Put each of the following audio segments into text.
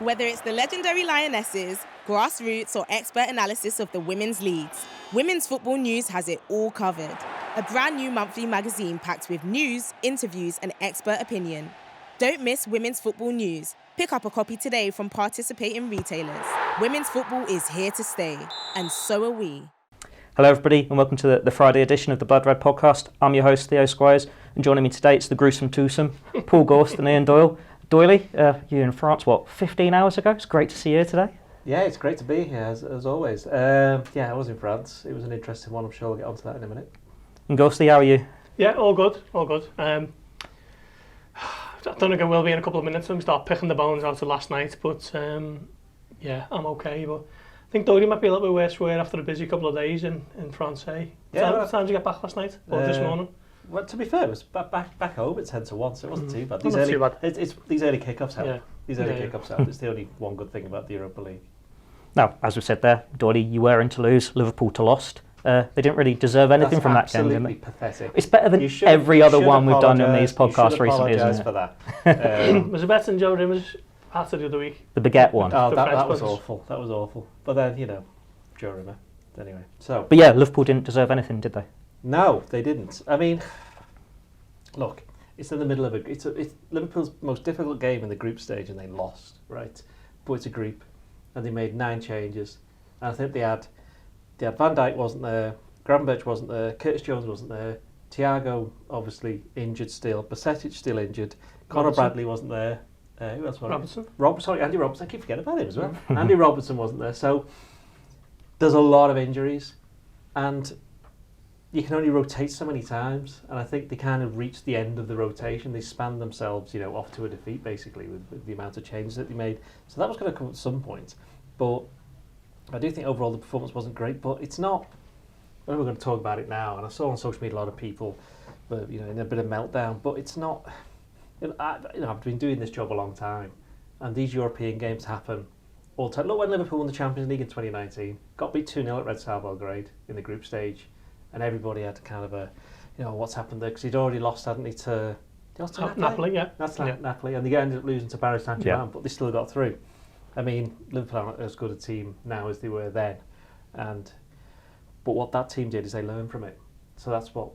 Whether it's the legendary Lionesses, grassroots or expert analysis of the women's leagues, Women's Football News has it all covered. A brand new monthly magazine packed with news, interviews and expert opinion. Don't miss Women's Football News. Pick up a copy today from participating retailers. Women's football is here to stay, and so are we. Hello everybody and welcome to the Friday edition of the Blood Red podcast. I'm your host Theo Squires and joining me today it's the gruesome twosome, Paul Gorst and Ian Doyle. Doyley, you in France, 15 hours ago? It's great to see you here today. Yeah, it's great to be here as always. I was in France. It was an interesting one. I'm sure we'll get onto that in a minute. And Ghosty, how are you? Yeah, all good. I don't think I will be in a couple of minutes when we start picking the bones out of last night, but yeah, I'm okay. But I think Doyle might be a little bit worse for wear after a busy couple of days in France, eh? What time did you get back last night? Or this morning? Well, to be fair, it was back home at 10 to 1, so it wasn't too bad. These early kickoffs help. Yeah. These early kickoffs help. It's the only one good thing about the Europa League. Now, as we said there, Doyley, you were in Toulouse, Liverpool to lost. They didn't really deserve anything from that game, did they? Pathetic. It's better than every other one we've done on these podcasts recently, isn't it? For that. Was it better than Joe Rimmer's after the other week? The baguette one. Oh, that was awful. That was awful. But then, Joe Rimmer. Anyway, so. But yeah, Liverpool didn't deserve anything, did they? No, they didn't. I mean, look, it's in the middle of it's Liverpool's most difficult game in the group stage, and they lost, right? But it's a group, and they made 9 changes, and I think they had Van Dijk wasn't there, Gravenberch wasn't there, Curtis Jones wasn't there, Thiago obviously injured still, Basetic still injured, Conor Bradley wasn't there. Who else was Robertson. Andy Robertson. I keep forgetting about him as well. Andy Robertson wasn't there, so there's a lot of injuries, and you can only rotate so many times, and I think they kind of reached the end of the rotation. They spanned themselves, off to a defeat basically with the amount of changes that they made. So that was going to come at some point. But I do think overall the performance wasn't great. But it's not. We're going to talk about it now, and I saw on social media a lot of people, in a bit of meltdown. But it's not. I've been doing this job a long time, and these European games happen all the time. Look, when Liverpool won the Champions League in 2019, got beat 2-0 at Red Star Belgrade in the group stage. And everybody had kind of what's happened there, because he'd already lost, hadn't he, to Napoli, yeah. Napoli, and they ended up losing to Paris Saint-Germain, but they still got through. I mean, Liverpool aren't as good a team now as they were then, but what that team did is they learned from it. So that's what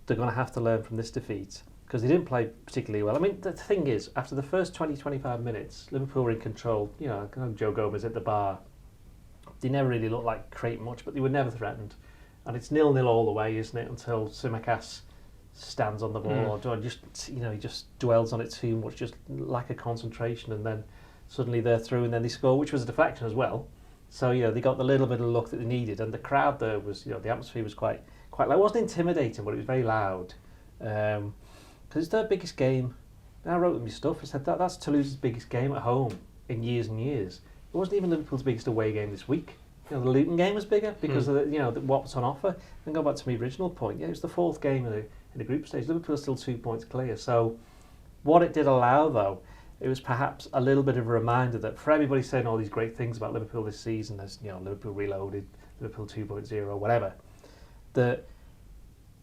they're going to have to learn from this defeat, because they didn't play particularly well. I mean, the thing is, after the first 20-25 minutes, Liverpool were in control. Joe Gomez at the bar. They never really looked like creating much, but they were never threatened. And it's 0-0 all the way, isn't it? Until Tsimikas stands on the ball, or just he just dwells on it too much, just lack of concentration, and then suddenly they're through, and then they score, which was a deflection as well. So they got the little bit of luck that they needed, and the crowd there was, the atmosphere was quite loud. It wasn't intimidating, but it was very loud, because it's their biggest game. And I wrote them your stuff. I said that's Toulouse's biggest game at home in years and years. It wasn't even Liverpool's biggest away game this week. The Luton game was bigger because of what was on offer. And go back to my original point. Yeah, it was the 4th game in the group stage. Liverpool's still 2 points clear. So, what it did allow, though, it was perhaps a little bit of a reminder that for everybody saying all these great things about Liverpool this season, as Liverpool reloaded, Liverpool 2.0, whatever, that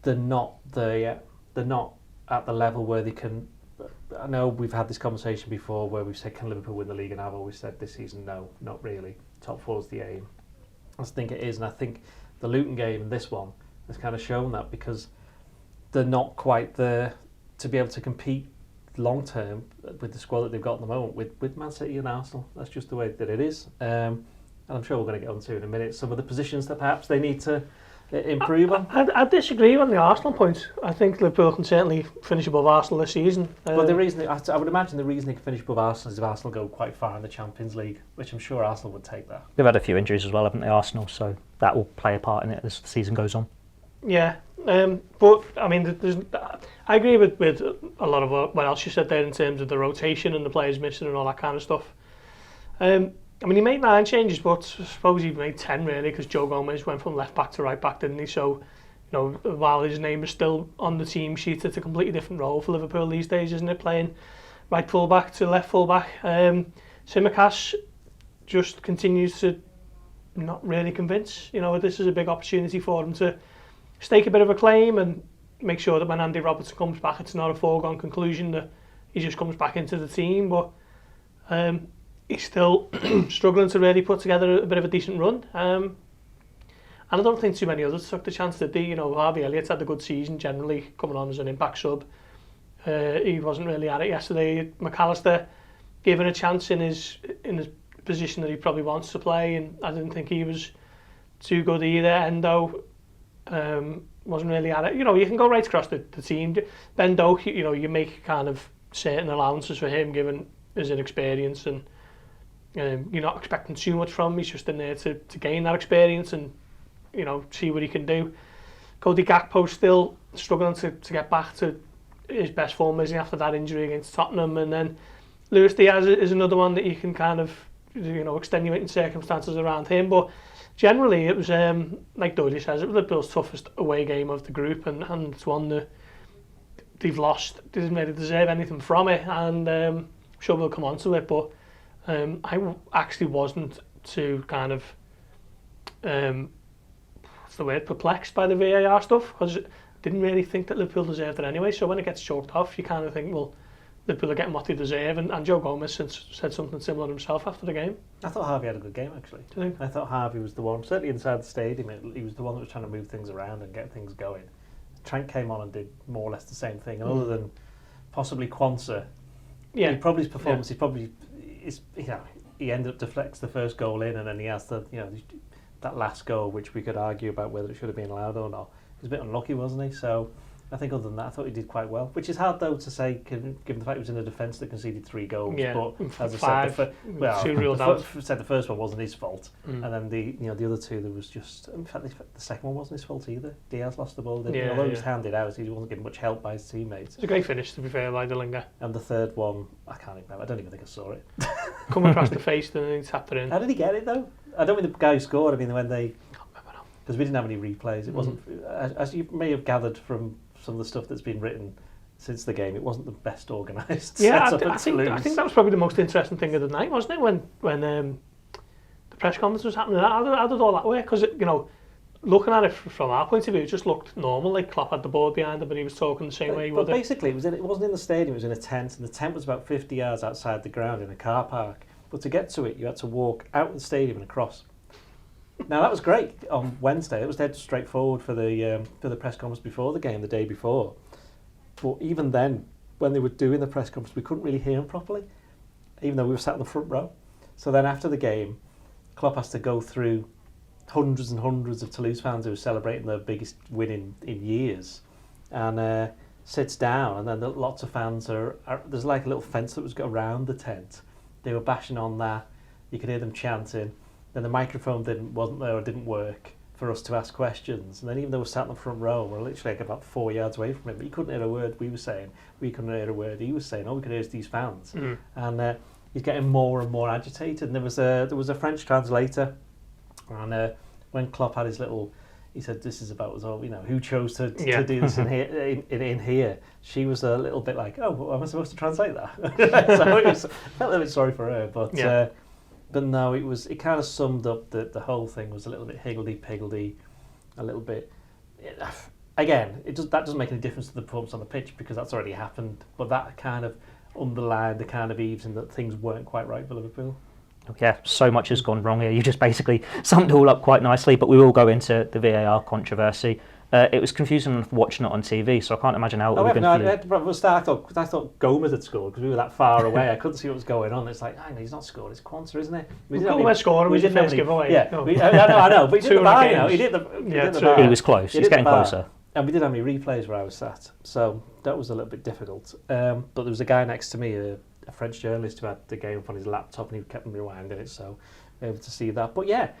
they're not at the level where they can. I know we've had this conversation before where we've said, can Liverpool win the league? And I've always said this season, no, not really. Top 4 is the aim. I think it is, and I think the Luton game and this one has kind of shown that, because they're not quite there to be able to compete long term with the squad that they've got at the moment with Man City and Arsenal. That's just the way that it is, and I'm sure we're going to get onto in a minute some of the positions that perhaps they need to improve on. I disagree on the Arsenal point. I think Liverpool can certainly finish above Arsenal this season. But the reason I would imagine the reason they can finish above Arsenal is if Arsenal go quite far in the Champions League, which I'm sure Arsenal would take that. They've had a few injuries as well, haven't they, Arsenal? So that will play a part in it as the season goes on. Yeah, but I mean, I agree with a lot of what else you said there in terms of the rotation and the players missing and all that kind of stuff. I mean, he made 9 changes, but I suppose he made 10 really, because Joe Gomez went from left back to right back, didn't he? So, while his name is still on the team sheet, it's a completely different role for Liverpool these days, isn't it? Playing right full back to left full back. Tsimikas just continues to not really convince. This is a big opportunity for him to stake a bit of a claim and make sure that when Andy Robertson comes back, it's not a foregone conclusion that he just comes back into the team. But he's still struggling to really put together a bit of a decent run. And I don't think too many others took the chance that they, Harvey Elliott's had a good season generally, coming on as an impact sub. He wasn't really at it yesterday. McAllister given a chance in his position that he probably wants to play, and I didn't think he was too good either. Endo wasn't really at it. You can go right across the team. Ben Doak, you make kind of certain allowances for him given his inexperience, and you're not expecting too much from him. He's just in there to gain that experience and see what he can do. Cody Gakpo still struggling to get back to his best form after that injury against Tottenham, and then Luis Diaz is another one that you can kind of extenuating circumstances around him, but generally it was like Doyle says, it was Liverpool's toughest away game of the group, and it's one that they've lost. They didn't really deserve anything from it, and I'm sure we'll come on to it, but I actually wasn't too kind of what's the word, perplexed by the VAR stuff, because I didn't really think that Liverpool deserved it anyway. So when it gets chalked off, you kind of think, well, Liverpool are getting what they deserve, and Joe Gomez said something similar himself after the game. I thought Harvey had a good game, actually. Do you think? I thought Harvey was the one, certainly inside the stadium, he was the one that was trying to move things around and get things going. Trent came on and did more or less the same thing, and other than possibly Quansah, he ended up deflects the first goal in, and then he has that last goal, which we could argue about whether it should have been allowed or not. He was a bit unlucky, wasn't he? So I think other than that, I thought he did quite well, which is hard though to say given the fact he was in a defence that conceded 3 goals. Yeah, but as I said, the first one wasn't his fault, and then the other two, there was just, in fact the second one wasn't his fault either. Diaz lost the ball, although he was handed out, he wasn't given much help by his teammates. It's a great finish, to be fair, by Dillinger. And the third one, I can't remember. I don't even think I saw it. Come across the face, and then he tapped it in. How did he get it though? I don't mean the guy who scored. I mean when they, because we didn't have any replays. It wasn't, as you may have gathered from some of the stuff that's been written since the game, it wasn't the best organised. Yeah, I think that was probably the most interesting thing of the night, wasn't it? When the press conference was happening, how did all that work? Because looking at it from our point of view, it just looked normal. Like Klopp had the board behind him, but he was talking the same way. But basically, it wasn't in the stadium; it was in a tent, and the tent was about 50 yards outside the ground in a car park. But to get to it, you had to walk out of the stadium and across. Now that was great on Wednesday. It was dead straightforward for the press conference before the game, the day before. But even then, when they were doing the press conference, we couldn't really hear them properly, even though we were sat in the front row. So then after the game, Klopp has to go through hundreds and hundreds of Toulouse fans who were celebrating their biggest win in years, and sits down, and then lots of fans are there's like a little fence that was around the tent. They were bashing on that. You could hear them chanting. Then the microphone wasn't there or didn't work for us to ask questions. And then even though we sat in the front row, we're literally like about 4 yards away from him, but he couldn't hear a word we were saying. We couldn't hear a word he was saying. All we could hear is these fans. And he's getting more and more agitated. And there was a French translator, and when Klopp had his little, he said, "This is about us all. Who chose to do this in here?" She was a little bit like, "Oh, well, am I supposed to translate that?" So I felt a little bit sorry for her, but. Yeah. But no, it kind of summed up that the whole thing was a little bit higgledy-piggledy, a little bit. Again, that doesn't make any difference to the performance on the pitch because that's already happened. But that kind of underlined the kind of eaves in that things weren't quite right for Liverpool. Yeah, so much has gone wrong here. You just basically summed it all up quite nicely. But we will go into the VAR controversy. It was confusing watching it on TV, so I can't imagine how it would have been for you. I thought Gomez had scored because we were that far away. I couldn't see what was going on. It's like, he's not scored. It's Quansah, isn't it? Gomez scored. We didn't give away. Yeah, I know. But he did the bar, He did the He was close. He's getting closer. And we did have any replays where I was sat, so that was a little bit difficult. But there was a guy next to me, a French journalist, who had the game up on his laptop, and he kept rewinding it, so able to see that. But yeah,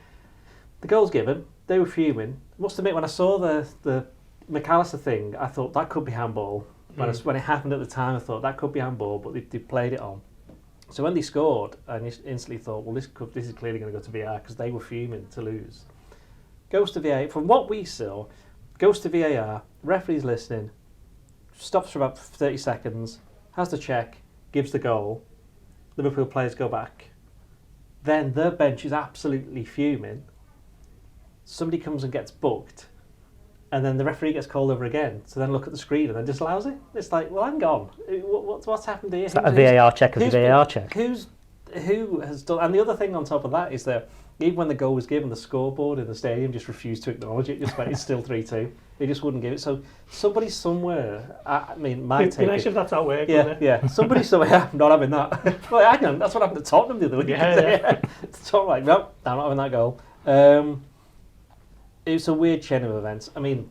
the goals given, they were fuming. I must admit, when I saw the McAllister thing, I thought that could be handball. When it happened at the time, I thought that could be handball, but they played it on. So when they scored, I instantly thought, well, this is clearly going to go to VAR because they were fuming to lose. Goes to VAR. From what we saw, goes to VAR, referee's listening, stops for about 30 seconds, has the check, gives the goal. Liverpool players go back. Then their bench is absolutely fuming. Somebody comes and gets booked. And then the referee gets called over again. So then look at the screen and then disallows it. It's like, well, hang on. What's happened here? Is that a VAR check of the VAR check? Who's who has done? And the other thing on top of that is that even when the goal was given, the scoreboard in the stadium just refused to acknowledge it. Just went, it's still 3-2. They just wouldn't give it. So somebody somewhere, I mean, my It'd be nice if that's how it worked, wouldn't it? Yeah. Somebody somewhere, I'm not having that. Well, hang on, that's what happened to Tottenham the other week. Yeah. It's all right. No, I'm not having that goal. It was a weird chain of events. I mean,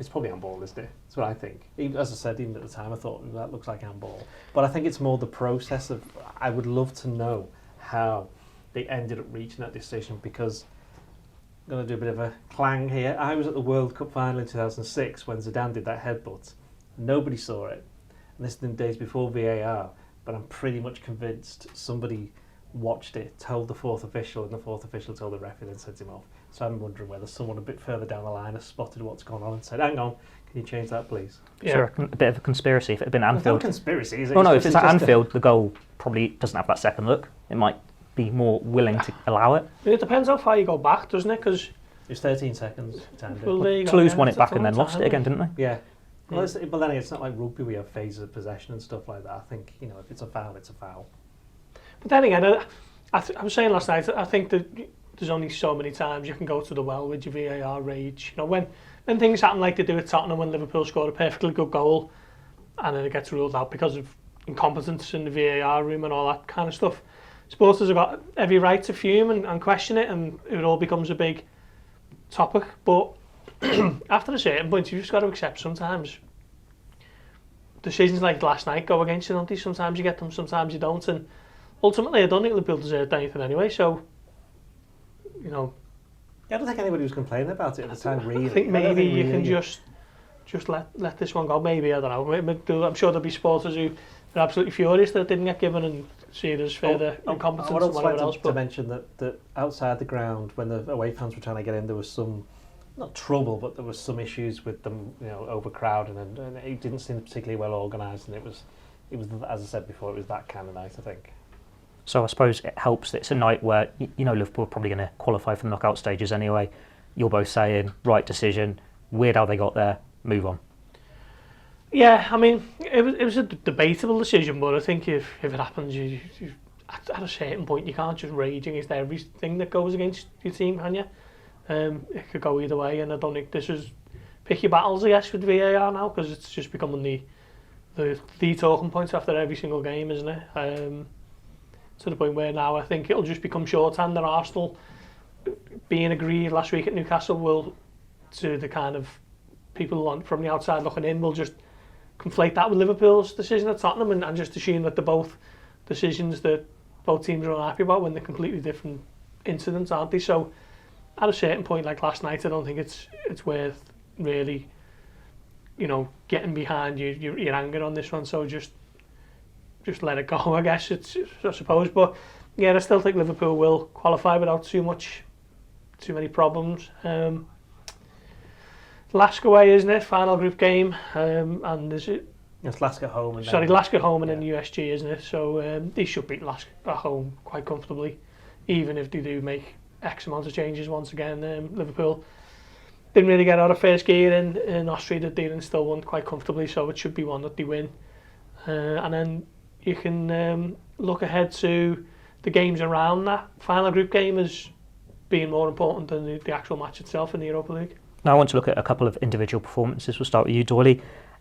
it's probably handball, isn't it? That's what I think. Even, as I said, even at the time, I thought that looks like handball. But I think it's more the process of. I would love to know how they ended up reaching that decision, because I'm going to do a bit of a clang here. I was at the World Cup final in 2006 when Zidane did that headbutt. Nobody saw it. And this is in days before VAR, but I'm pretty much convinced somebody watched it, told the fourth official, and the fourth official told the referee and sent him off. So I'm wondering whether someone a bit further down the line has spotted what's gone on and said, hang on, can you change that, please? Yeah. Sure, a bit of a conspiracy. If it had been Anfield... It's not a conspiracy, is it? Well, no, if it's at Anfield, the goal probably doesn't have that second look. It might be more willing to allow it. It depends how far you go back, doesn't it? Because it's 13 seconds. Well, Toulouse won it back and then lost it again, didn't they? Yeah. Well, but then it's not like rugby, we have phases of possession and stuff like that. I think, if it's a foul, it's a foul. But then again, I was saying last night, I think that there's only so many times you can go to the well with your VAR rage. When things happen like they do at Tottenham, when Liverpool scored a perfectly good goal and then it gets ruled out because of incompetence in the VAR room and all that kind of stuff, supporters have got every right to fume and question it, and it all becomes a big topic. But after a certain point, you've just got to accept sometimes decisions like last night go against you, don't they? Sometimes you get them, sometimes you don't, and ultimately I don't think Liverpool deserved anything anyway, so I don't think anybody was complaining about it at the time, really. I think maybe you can just let this one go. Maybe, I don't know. I'm sure there'll be supporters who are absolutely furious that it didn't get given and see it as further incompetence and whatever else. To mention that outside the ground, when the away fans were trying to get in, there was some, not trouble, but there was some issues with them, overcrowding, and it didn't seem particularly well organised, and it was, as I said before, it was that kind of night, I think. So I suppose it helps that it's a night where, Liverpool are probably going to qualify for the knockout stages anyway. You're both saying, right decision, weird how they got there, move on. Yeah, I mean, it was a debatable decision, but I think if it happens, you at a certain point, you can't just rage against everything that goes against your team, can you? It could go either way, and I don't think this is pick your battles, I guess, with VAR now, because it's just becoming the talking point after every single game, isn't it? To the point where now I think it'll just become shorthand that Arsenal being agreed last week at Newcastle will, to the kind of people from the outside looking in, will just conflate that with Liverpool's decision at Tottenham and just assume that they're both decisions that both teams are unhappy about when they're completely different incidents, aren't they? So at a certain point, like last night, I don't think it's worth really, getting behind your anger on this one. So just let it go, I guess, I suppose. But yeah, I still think Liverpool will qualify without too many problems. Lask away, isn't it? Final group game. And is it? It's Lask at home. Lask at home and then USG, isn't it? So they should beat Lask at home quite comfortably, even if they do make X amount of changes once again. Liverpool didn't really get out of first gear in Austria, did they? And still won quite comfortably, so it should be one that they win. And then you can look ahead to the games around that final group game as being more important than the actual match itself in the Europa League. Now I want to look at a couple of individual performances. We'll start with you, Doyle.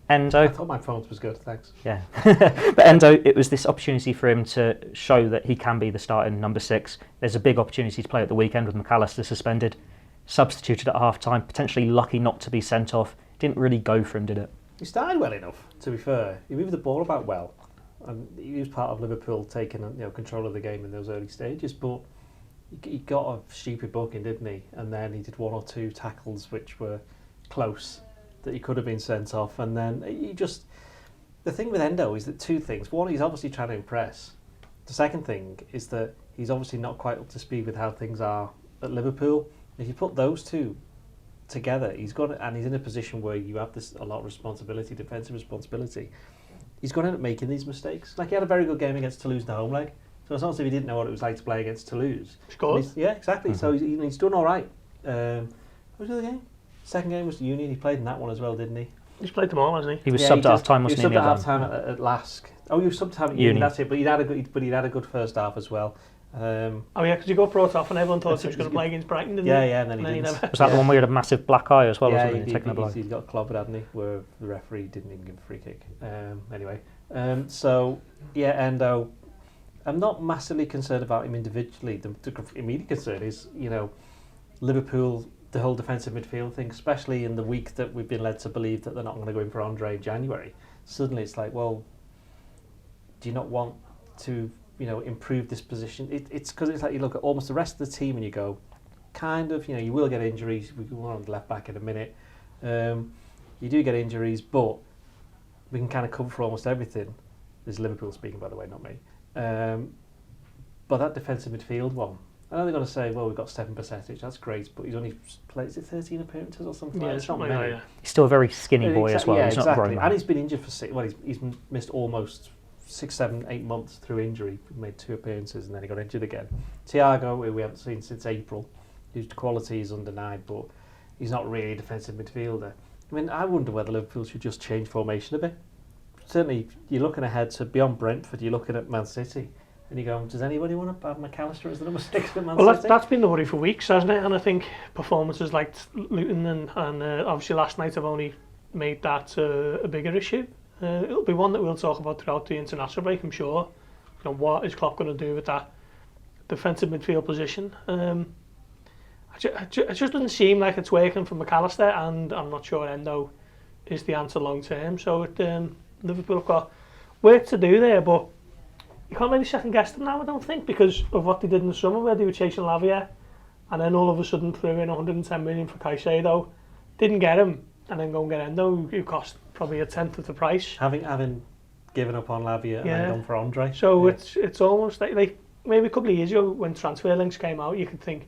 Endo. I thought my performance was good, thanks. Yeah. But Endo, it was this opportunity for him to show that he can be the starting number 6. There's a big opportunity to play at the weekend with McAllister suspended, substituted at half-time, potentially lucky not to be sent off. Didn't really go for him, did it? He started well enough, to be fair. He moved the ball about well. And he was part of Liverpool taking control of the game in those early stages, but he got a stupid booking, didn't he? And then he did 1 or 2 tackles which were close, that he could have been sent off. And then the thing with Endo is that 2 things. One, he's obviously trying to impress. The second thing is that he's obviously not quite up to speed with how things are at Liverpool. If you put those 2 together, he's in a position where you have a lot of responsibility, defensive responsibility. He's going to end up making these mistakes. Like, he had a very good game against Toulouse in the home leg, so it's not as if he didn't know what it was like to play against Toulouse. Scored. Yeah, exactly. Mm-hmm. So he's done all right. What was the other game? Second game was Union. He played in that one as well, didn't he? He's played them all, hasn't he? He was subbed at half time, wasn't he? He was subbed at half time at Lask Oh, you subbed haven't you? That's it. But he'd had a good first half as well. Because you got brought off and everyone thought he was going to play against Brighton, didn't he? Yeah, and then he didn't. Was that the one where he had a massive black eye as well? Yeah, wasn't he taking a blow? He got clobbered, hadn't he? Where the referee didn't even give a free kick. Anyway, so yeah, Endo. I'm not massively concerned about him individually. The immediate concern is, Liverpool, the whole defensive midfield thing, especially in the week that we've been led to believe that they're not going to go in for Andre in January. Suddenly it's like, well, do you not want to, improve this position? It's because it's like you look at almost the rest of the team and you go, kind of, you will get injuries. We go on the left back in a minute. You do get injuries, but we can kind of cover for almost everything. This is Liverpool speaking, by the way, not me. But that defensive midfield one, I know they're going to say, well, we've got 7%, that's great, but he's only played, is it 13 appearances or something? Yeah, it's not many. Yeah. He's still a very skinny boy as well. Yeah, he's exactly. not grown. And he's been injured for he's missed almost 6, 7, 8 months through injury. He made 2 appearances and then he got injured again. Thiago, who we haven't seen since April, whose quality is undenied, but he's not really a defensive midfielder. I mean, I wonder whether Liverpool should just change formation a bit. Certainly, you're looking ahead to beyond Brentford, you're looking at Man City, and you go, does anybody want to have McAllister as the number 6 at Man City? Well, that's been the worry for weeks, hasn't it? And I think performances like Luton and obviously last night have only made that a bigger issue. It'll be one that we'll talk about throughout the international break, I'm sure. What is Klopp going to do with that defensive midfield position? It just doesn't seem like it's working for McAllister, and I'm not sure Endo is the answer long term. So Liverpool have got work to do there, but you can't really second guess them now, I don't think, because of what they did in the summer where they were chasing Lavia and then all of a sudden threw in 110 million for Caicedo, didn't get him, and then go and get Endo, who cost probably a tenth of the price. Having given up on Lavia and then gone for Andre. So it's almost like maybe a couple of years ago when transfer links came out, you could think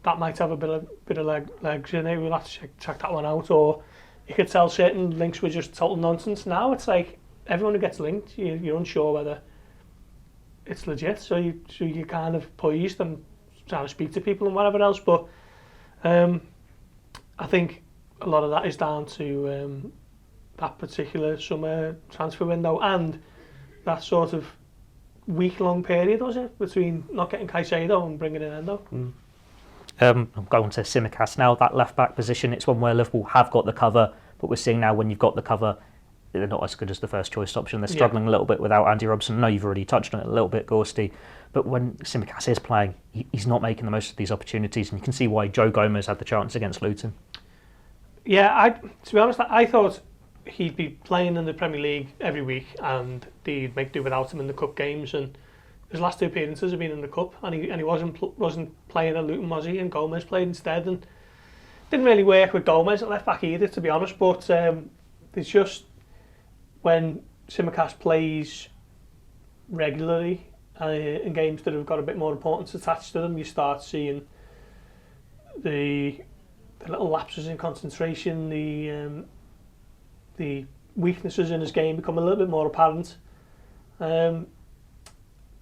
that might have a bit of legs in it, we'll have to check that one out, or you could tell certain links were just total nonsense. Now it's like everyone who gets linked, you're unsure whether it's legit, so you kind of poised and trying to speak to people and whatever else. But I think a lot of that is down to that particular summer transfer window and that sort of week-long period, was it, between not getting Caicedo and bringing in Endo. I'm going to Tsimikas now. That left-back position, it's one where Liverpool have got the cover, but we're seeing now when you've got the cover, they're not as good as the first choice option. They're struggling a little bit without Andy Robertson. I know you've already touched on it a little bit, Gorsty, but when Tsimikas is playing, he's not making the most of these opportunities, and you can see why Joe Gomez had the chance against Luton. Yeah, to be honest, I thought he'd be playing in the Premier League every week and they'd make do without him in the cup games, and his last 2 appearances have been in the cup, and he wasn't playing at Luton, was he? And Gomez played instead, and didn't really work with Gomez at left back either, to be honest. But it's just when Tsimikas plays regularly in games that have got a bit more importance attached to them, you start seeing the little lapses in concentration, the weaknesses in his game become a little bit more apparent.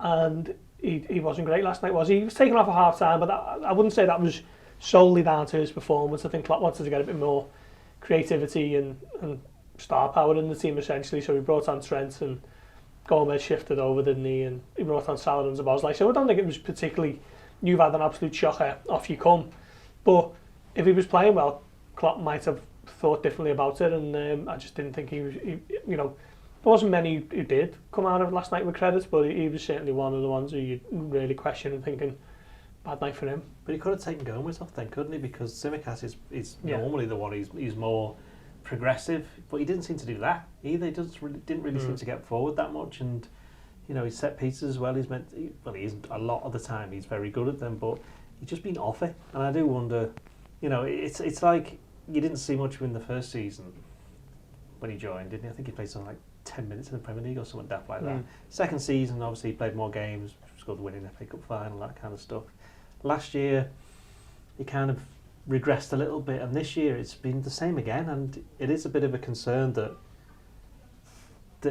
And he wasn't great last night, was he? He was taken off at half time, but I wouldn't say that was solely down to his performance. I think Klopp wanted to get a bit more creativity and star power in the team essentially, so he brought on Trent and Gomez shifted over, didn't he? And he brought on Salah and Szoboszlai. So I don't think it was particularly, you've had an absolute shocker, off you come. But if he was playing well, Klopp might have thought differently about it, and I just didn't think he was, there wasn't many who did come out of last night with credit, but he was certainly one of the ones who you really question and thinking, bad night for him. But he could have taken Gomez off then, couldn't he? Because Tsimikas is normally the one he's more progressive, but he didn't seem to do that either. He didn't really seem to get forward that much, and his set pieces as well. He isn't a lot of the time. He's very good at them, but he's just been off it. And I do wonder, it's like you didn't see much of him in the first season when he joined, didn't he? I think he played something like 10 minutes in the Premier League or something daft like that. Second season, obviously, he played more games, scored the winning FA Cup final, that kind of stuff. Last year, he kind of regressed a little bit, and this year it's been the same again, and it is a bit of a concern that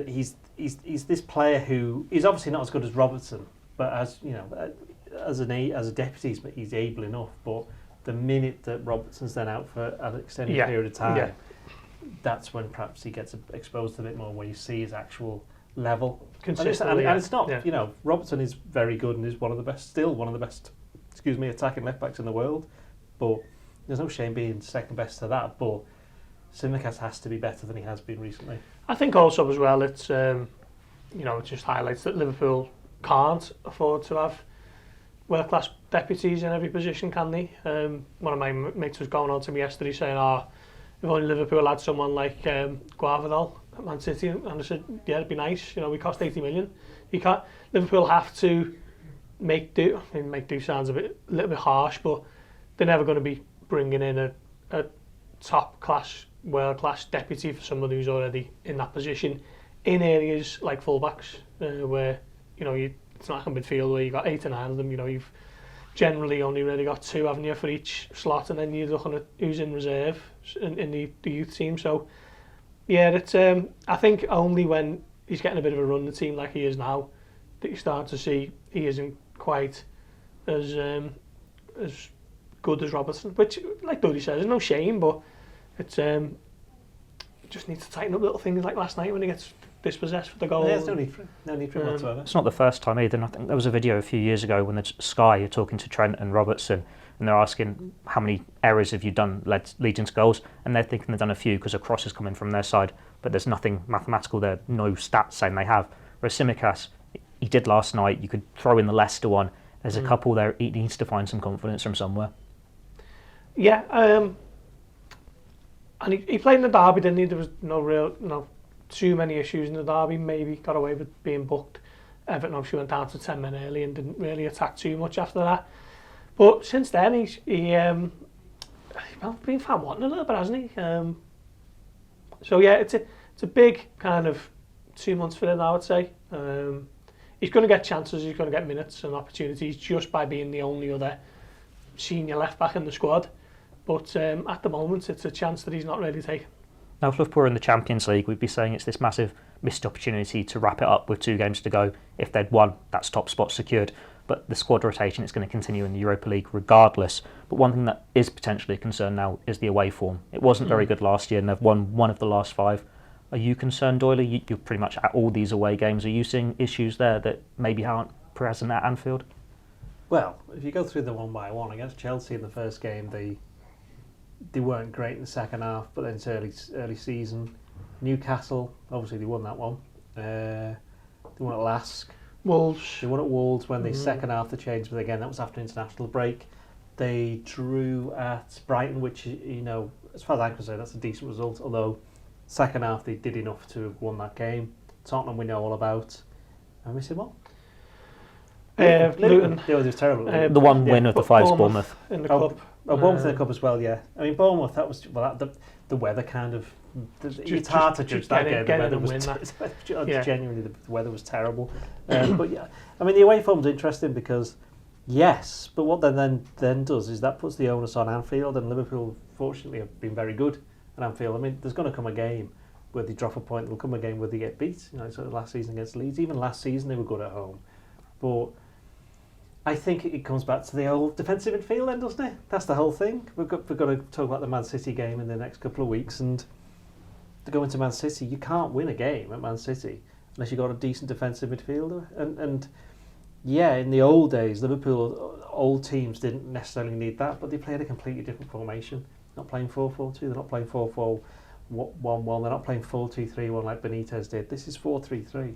he's this player who is obviously not as good as Robertson, but as a deputy he's able enough. But the minute that Robertson's then out for an extended period of time, that's when perhaps he gets exposed a bit more, where you see his actual level. Consistently, and it's not, yeah. you know, Robertson is very good and is still one of the best, attacking left backs in the world. But there's no shame being second best to that. But Tsimikas has to be better than he has been recently. I think also as well, it's it just highlights that Liverpool can't afford to have world-class deputies in every position, can they? One of my mates was going on to me yesterday saying, if only Liverpool had someone like Guardiola at Man City, and I said, yeah, it'd be nice. You know, we cost 80 million. Liverpool have to make do. I mean, make do sounds a little bit harsh, but they're never going to be bringing in a top-class, world-class deputy for someone who's already in that position in areas like fullbacks, where it's not like a midfield where you've got 8 or 9 of them. You know, you've generally only really got 2, haven't you, for each slot, and then you're looking at who's in reserve in the youth team. So yeah, it's I think only when he's getting a bit of a run the team like he is now that you start to see he isn't quite as good as Robertson, which, like Dodie says, there's no shame, but it's just needs to tighten up little things like last night when he gets dispossessed for the goal. There's no need for him whatsoever. It's not the first time either. And I think there was a video a few years ago when the Sky are talking to Trent and Robertson, and they're asking how many errors have you done leading to goals, and they're thinking they've done a few because a cross is coming from their side, but there's nothing mathematical there, no stats saying they have. Whereas Tsimikas, he did last night. You could throw in the Leicester one. There's a couple there. He needs to find some confidence from somewhere. Yeah, and he played in the derby, didn't he? There was no too many issues in the derby. Maybe got away with being booked. Everton obviously went down to 10 men early and didn't really attack too much after that. But since then, he's been found wanting a little bit, hasn't he? So yeah, it's a big kind of 2 months for him, I would say. He's going to get chances, he's going to get minutes and opportunities just by being the only other senior left back in the squad. But at the moment, it's a chance that he's not really taking. Now, if Liverpool were in the Champions League, we'd be saying it's this massive missed opportunity to wrap it up with 2 games to go. If they'd won, that's top spot secured. But the squad rotation is going to continue in the Europa League regardless. But one thing that is potentially a concern now is the away form. It wasn't very good last year, and they've won 1 of the last 5. Are you concerned, Doyle? You're pretty much at all these away games. Are you seeing issues there that maybe aren't present at Anfield? Well, if you go through them one by one, against Chelsea in the first game, they weren't great in the second half, but then it's early season. Newcastle, obviously they won that one. They won at Lask. Wolves. They won at Wolves when the second half they changed, but again that was after international break. They drew at Brighton, which, as far as I can say, that's a decent result. Although second half they did enough to have won that game. Tottenham we know all about. Am I missing one? Luton. It was terrible. The one win of the 5's Bournemouth. In the cup. Bournemouth in the cup as well, yeah. I mean, Bournemouth, that was the weather kind of. It's hard to judge that game. The weather was genuinely the weather was terrible. But yeah, I mean the away form's interesting because yes, but what then does is that puts the onus on Anfield, and Liverpool fortunately have been very good at Anfield. I mean, there's going to come a game where they drop a point. There'll come a game where they get beat. Sort of last season against Leeds. Even last season they were good at home, but I think it comes back to the old defensive midfield then, doesn't it? That's the whole thing. We've got to talk about the Man City game in the next couple of weeks, and to go into Man City, you can't win a game at Man City unless you've got a decent defensive midfielder. And yeah, in the old days, Liverpool, old teams didn't necessarily need that, but they played a completely different formation. Not playing 4-4-2, they're not playing 4-4-1-1, they're not playing 4-2-3-1 like Benitez did. This is 4-3-3.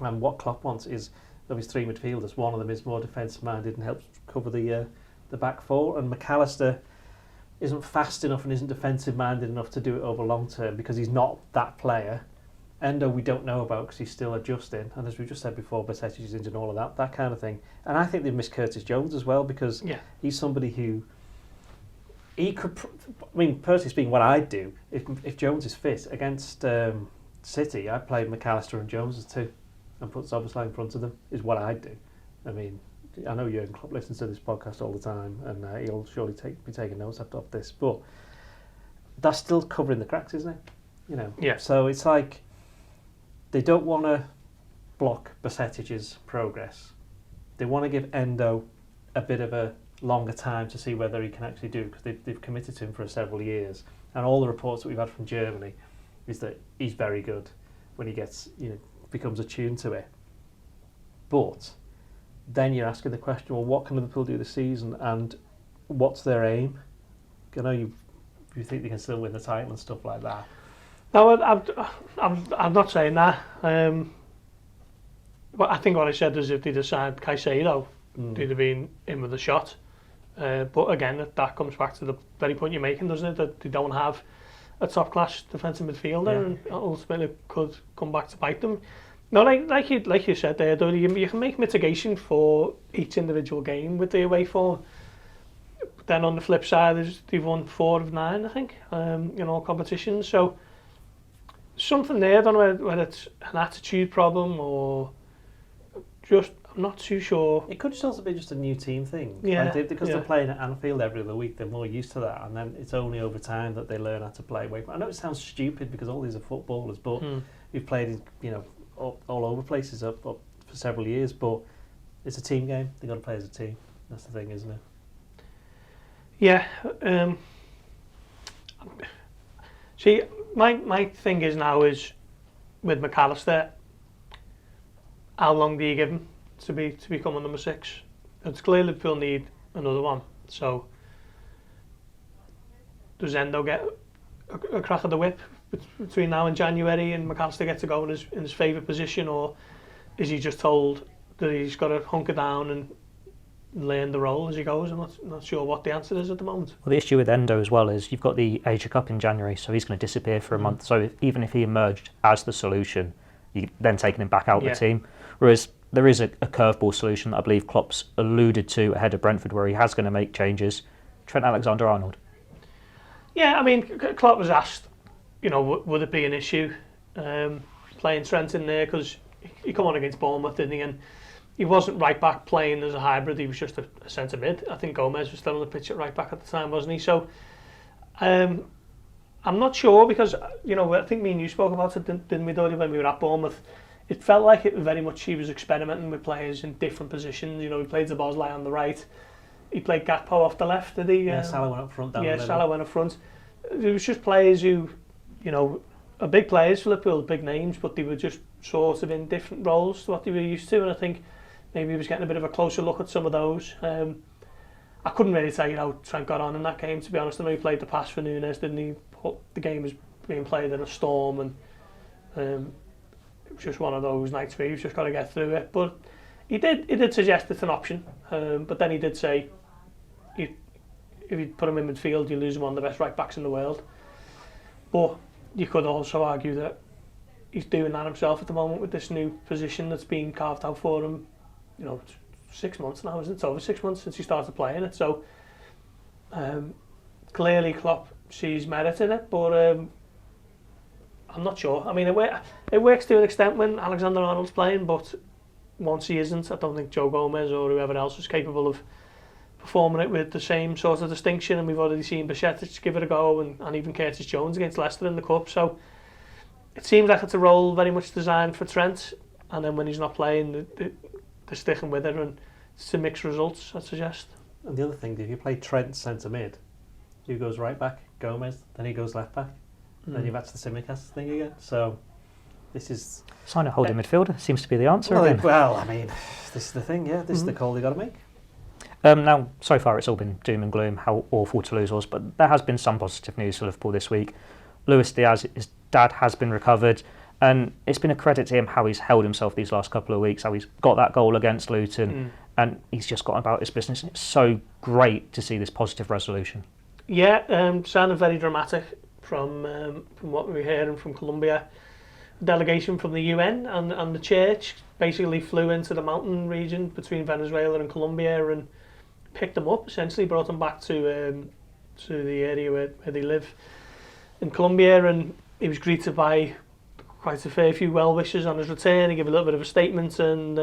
And what Klopp wants is of his 3 midfielders, one of them is more defensive-minded and helps cover the back 4, and McAllister isn't fast enough and isn't defensive-minded enough to do it over long term because he's not that player. Endo we don't know about because he's still adjusting, and as we just said before, Besetti's is injured and all of that kind of thing. And I think they've missed Curtis Jones as well because he's somebody who he could. I mean, personally speaking, what I'd do if Jones is fit against City, I'd play McAllister and Jones as 2. And put Szoboszlai in front of them is what I'd do. I mean, I know Jurgen Klopp listens to this podcast all the time, and he'll surely be taking notes after this. But that's still covering the cracks, isn't it? Yeah. So it's like they don't want to block Besettic's progress. They want to give Endo a bit of a longer time to see whether he can actually do it because they've committed to him for several years. And all the reports that we've had from Germany is that he's very good when he gets becomes attuned to it. But then you're asking the question, well, what can Liverpool do this season, and what's their aim? You know, you think they can still win the title and stuff like that. No, I'm not saying that. But I think what I said is if they'd have signed Caicedo, they'd have been in with a shot. But again, that comes back to the very point you're making, doesn't it? That they don't have a top-class defensive midfielder, and ultimately could come back to bite them. No, like you said there, though, you can make mitigation for each individual game with the away form. Then on the flip side, they've won 4 of 9, I think, in all competitions. So something there. I don't know whether it's an attitude problem or just, I'm not too sure. It could just also be just a new team thing. Yeah, because they're playing at Anfield every other week, they're more used to that, and then it's only over time that they learn how to play away. I know it sounds stupid because all these are footballers, but we've played, all over places up for several years. But it's a team game. They've got to play as a team. That's the thing, isn't it? Yeah. See, my thing is now is with McAllister, how long do you give him to become a number 6? It's clear Liverpool need another one. So does Endo get a crack of the whip between now and January, and McAllister get to go in his favourite position, or is he just told that he's got to hunker down and learn the role as he goes? I'm not sure what the answer is at the moment. Well, the issue with Endo as well is you've got the Asia Cup in January, so he's going to disappear for a month. So even if he emerged as the solution, you're then taking him back out of the team. Whereas there is a curveball solution that I believe Klopp's alluded to ahead of Brentford, where he has going to make changes. Trent Alexander-Arnold. Yeah, I mean, Klopp was asked, would it be an issue playing Trent in there, because he come on against Bournemouth, didn't he? And he wasn't right back playing as a hybrid, he was just a centre mid. I think Gomez was still on the pitch at right back at the time, wasn't he? So I'm not sure, because I think me and you spoke about it, didn't we, Doyle, when we were at Bournemouth? It felt like it very much he was experimenting with players in different positions. He played Szoboszlai on the right, he played Gakpo off the left, did he? Yeah, Salah went up front. Salah went up front. It was just players who, are big players for Liverpool, big names, but they were just sort of in different roles to what they were used to, and I think maybe he was getting a bit of a closer look at some of those. I couldn't really say how Trent got on in that game, to be honest. I know he played the pass for Nunes, didn't he? But the game was being played in a storm, and it was just one of those nights where he's just got to get through it. But he did suggest it's an option, but then he did say if you put him in midfield, you lose one of the best right backs in the world. But you could also argue that he's doing that himself at the moment with this new position that's been carved out for him. 6 months now, isn't it? It's over 6 months since he started playing it. So clearly Klopp sees merit in it, but I'm not sure. I mean, it works to an extent when Alexander-Arnold's playing, but once he isn't, I don't think Joe Gomez or whoever else is capable of performing it with the same sort of distinction. And we've already seen Bajcetic give it a go, and even Curtis Jones against Leicester in the Cup. So it seems like it's a role very much designed for Trent, and then when he's not playing, they're sticking with it, and it's a mixed results, I'd suggest. And the other thing, if you play Trent centre mid, who goes right back? Gomez, then he goes left back. Then you've actually the Simicast thing again. So this is... Sign a holding midfielder seems to be the answer. Well, I mean, this is the thing, yeah. This is the call they got to make. Now, so far it's all been doom and gloom, how awful Toulouse was, but there has been some positive news for Liverpool this week. Luis Diaz, his dad, has been recovered, and it's been a credit to him how he's held himself these last couple of weeks, how he's got that goal against Luton, and he's just got about his business. It's so great to see this positive resolution. Yeah, sounded very dramatic from what we heard from Colombia. A delegation from the UN and the church basically flew into the mountain region between Venezuela and Colombia and picked them up, essentially brought them back to the area where they live in Colombia, and he was greeted by quite a fair few well-wishers on his return. He gave a little bit of a statement, and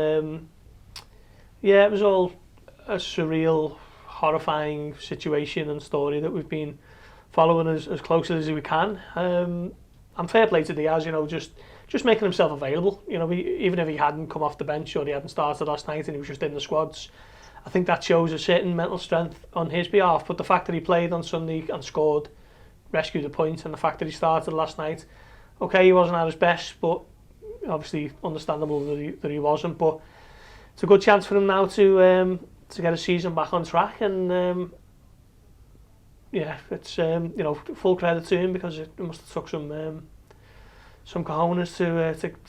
it was all a surreal, horrifying situation and story that we've been following as closely as we can. And fair play to Diaz, just making himself available. Even if he hadn't come off the bench or he hadn't started last night and he was just in the squads, I think that shows a certain mental strength on his behalf. But the fact that he played on Sunday and scored, rescued a point, and the fact that he started last night, okay, he wasn't at his best, but obviously understandable that he wasn't, but it's a good chance for him now to get a season back on track, and it's full credit to him, because it must have took some cojones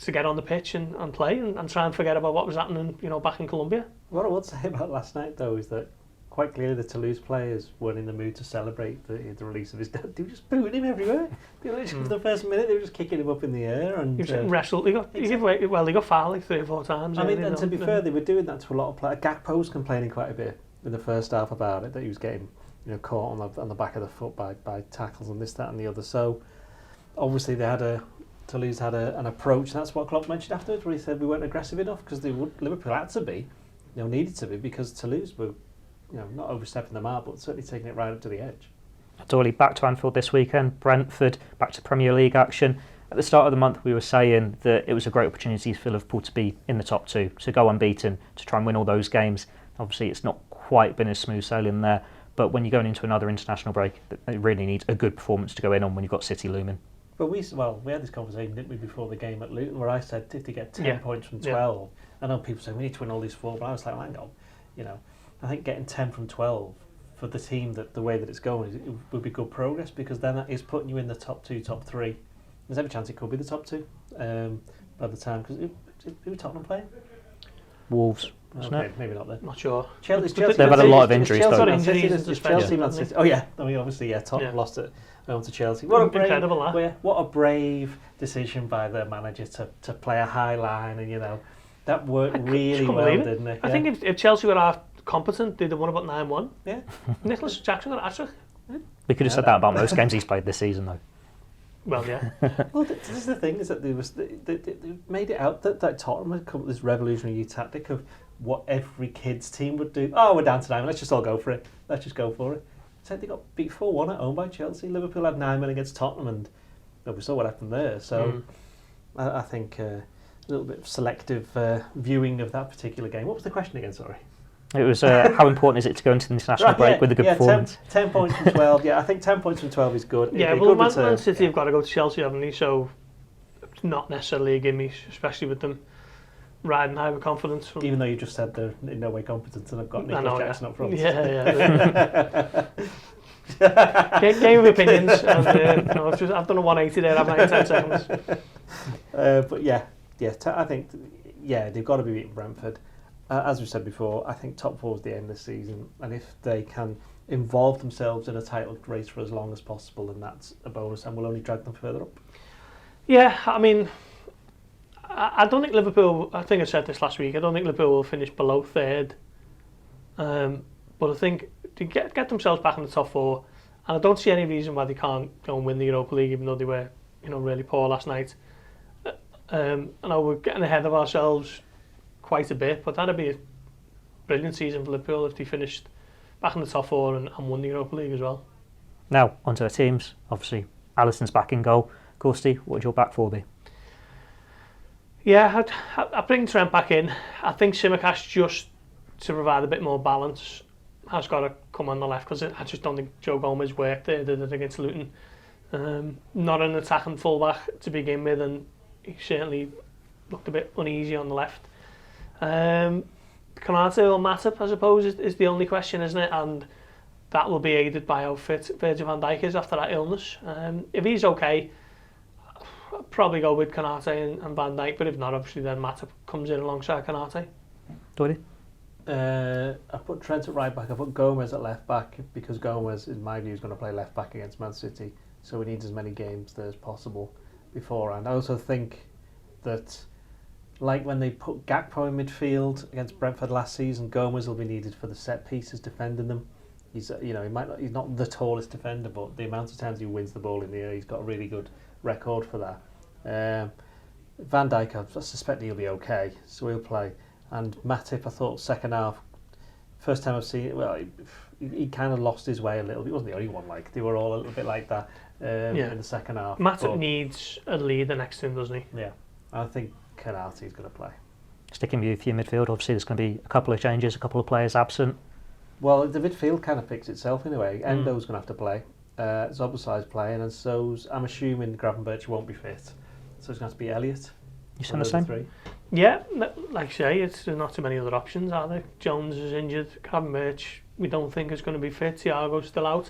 to get on the pitch and play and try and forget about what was happening, back in Colombia. What I would say about last night, though, is that quite clearly the Toulouse players weren't in the mood to celebrate the release of his dad. They were just booing him everywhere. For the first minute, they were just kicking him up in the air. And he was getting wrestled. He got fouled like 3 or 4 times. I mean, and to be fair, they were doing that to a lot of players. Gakpo was complaining quite a bit in the first half about it, that he was getting caught on the back of the foot by tackles and this, that and the other. So obviously Toulouse had an approach. That's what Klopp mentioned afterwards, where he said we weren't aggressive enough, because Liverpool had to be, needed to be, because Toulouse were not overstepping the mark, but certainly taking it right up to the edge. Doyle, back to Anfield this weekend, Brentford, back to Premier League action. At the start of the month, we were saying that it was a great opportunity for Liverpool to be in the top 2, to go unbeaten, to try and win all those games. Obviously, it's not quite been as smooth sailing there, but when you're going into another international break, it really needs a good performance to go in on when you've got City looming. But we had this conversation, didn't we, before the game at Luton, where I said if they get 10 points from 12, I know people say we need to win all these 4, but I was like, hang on, I think getting 10 from 12 for the team, that the way that it's going, it would be good progress, because then that is putting you in the top 2, top 3. There's every chance it could be the top 2 by the time, because who were Tottenham playing? Wolves, wasn't it? Maybe not then. Not sure. Chelsea, they've had a lot of injuries. Chelsea, Man City. Oh yeah, I mean obviously Tottenham lost it to Chelsea. What a brave decision by the manager to play a high line, and that worked really well, didn't it? I think if Chelsea were half competent, they'd have won about 9-1. Yeah. Nicholas Jackson got a hat-trick. We could have said that about most games he's played this season, though. Well, yeah. Well, this is the thing, is that they made it out that Tottenham had come up with this revolutionary tactic of what every kids team would do. Oh, we're down to 9, let's just all go for it. Let's just go for it. So they got beat 4-1 at home by Chelsea. Liverpool had 9 men against Tottenham, and we saw what happened there. So I think a little bit of selective viewing of that particular game. What was the question again, sorry? It was how important is it to go into the international break with a good performance? 10 points from 12. I think 10 points from 12 is good. Man City have got to go to Chelsea, haven't they? So it's not necessarily a gimme, especially with them riding high with confidence. Even though you just said they're in no way competent and I've got Nicholas Jackson up front. Game of opinions. And, I've done a 180 there, haven't I, in 10 seconds. I think they've got to be beating Brentford. As we said before, I think top 4 is the end of the season, and if they can involve themselves in a title race for as long as possible, then that's a bonus and will only drag them further up. Yeah, I mean, I don't think Liverpool, I think I said this last week, I don't think Liverpool will finish below 3rd, but I think to get themselves back in the top 4, and I don't see any reason why they can't go and win the Europa League, even though they were really poor last night. I know we're getting ahead of ourselves quite a bit, but that'd be a brilliant season for Liverpool if they finished back in the top 4 and won the Europa League as well. Now, onto our teams. Obviously, Alisson's back in goal. Gorsty, what would your back 4 be? Yeah, I'd bring Trent back in. I think Tsimikas, just to provide a bit more balance, has got to come on the left, because I just don't think Joe Gomez worked there, did it, against Luton. Not an attacking fullback to begin with, and he certainly looked a bit uneasy on the left. Konate or Matip, I suppose, is the only question, isn't it? And that will be aided by how fit Virgil van Dijk is after that illness. If he's okay, I'll probably go with Konate and Van Dijk, but if not, obviously then Matip comes in alongside Konate. Doyle? I put Trent at right back, I put Gomez at left back, because Gomez, in my view, is going to play left back against Man City, so he needs as many games there as possible beforehand. I also think that, like when they put Gakpo in midfield against Brentford last season, Gomez will be needed for the set pieces, defending them. He's he's not the tallest defender, but the amount of times he wins the ball in the air, he's got a really good record for that. Van Dijk, I suspect he'll be okay, so he'll play. And Matip, I thought second half, first time I've seen it, well, he kind of lost his way a little bit. He wasn't the only one, they were all a little bit like that in the second half. Matip needs a leader next to him, doesn't he? Yeah, I think Konate is going to play. Sticking with your midfield, obviously there's going to be a couple of changes, a couple of players absent. Well, the midfield kind of picks itself in a way. Endo's going to have to play. Zoboslai's playing, and I'm assuming Gravenberch won't be fit. So it's going to have to be Elliott. You saying the same? Three. Yeah, like I say, there's not too many other options, are there? Jones is injured, Cam Birch, we don't think is going to be fit, Thiago's still out.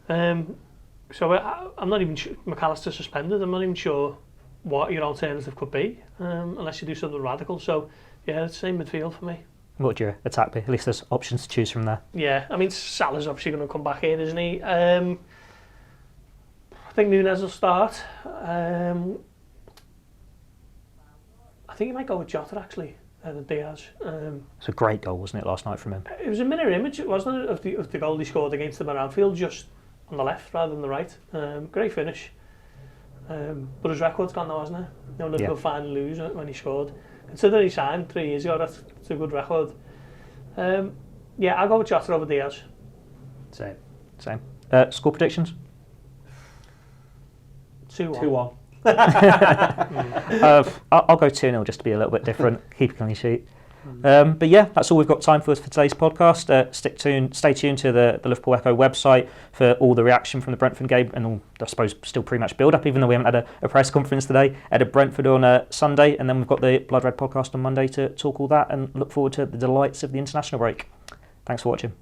So I'm not even sure, McAllister suspended, I'm not even sure what your alternative could be, unless you do something radical. So, yeah, it's the same midfield for me. What would your attack be? At least there's options to choose from there. Yeah, I mean, Salah's obviously going to come back in, isn't he? I think Núñez will start. I think he might go with Jota, actually, and Diaz. It's a great goal, wasn't it, last night from him? It was a mirror image, wasn't it, of the goal he scored against them at Anfield, just on the left rather than the right. Great finish. But his record's gone now, hasn't it? No Liverpool fan lose when he scored. Considering he signed 3 years ago, that's a good record. Yeah, I'll go with Jota over Diaz. Same. Score predictions? 2-1. 2-1. I'll go 2-0 just to be a little bit different, keep a clean sheet. But yeah, that's all we've got time for today's podcast. Stay tuned to the Liverpool Echo website for all the reaction from the Brentford game and all, I suppose, still pretty much build up, even though we haven't had a press conference today. At Brentford on Sunday, and then we've got the Blood Red podcast on Monday to talk all that and look forward to the delights of the international break. Thanks for watching.